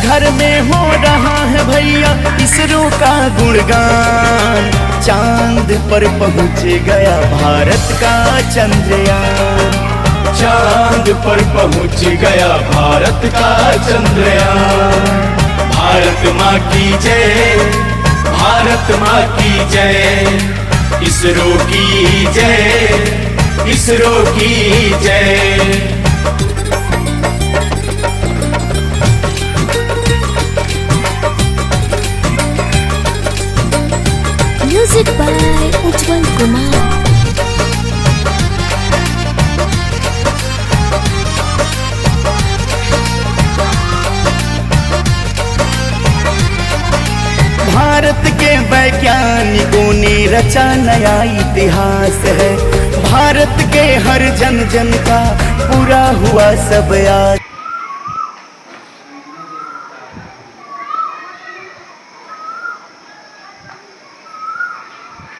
घर में हो रहा है भैया इसरो का गुणगान। चांद पर पहुंच गया भारत का चंद्रयान। चांद पर पहुंच गया भारत का चंद्रयान। भारत माँ की जय, भारत माँ की जय, इसरो की जय, इसरो की जय। Music by Ujjwal Kumar। Bharat के वैज्ञानिकों ने रचा नया इतिहास है। भारत के हर जन जन का पूरा हुआ सब आस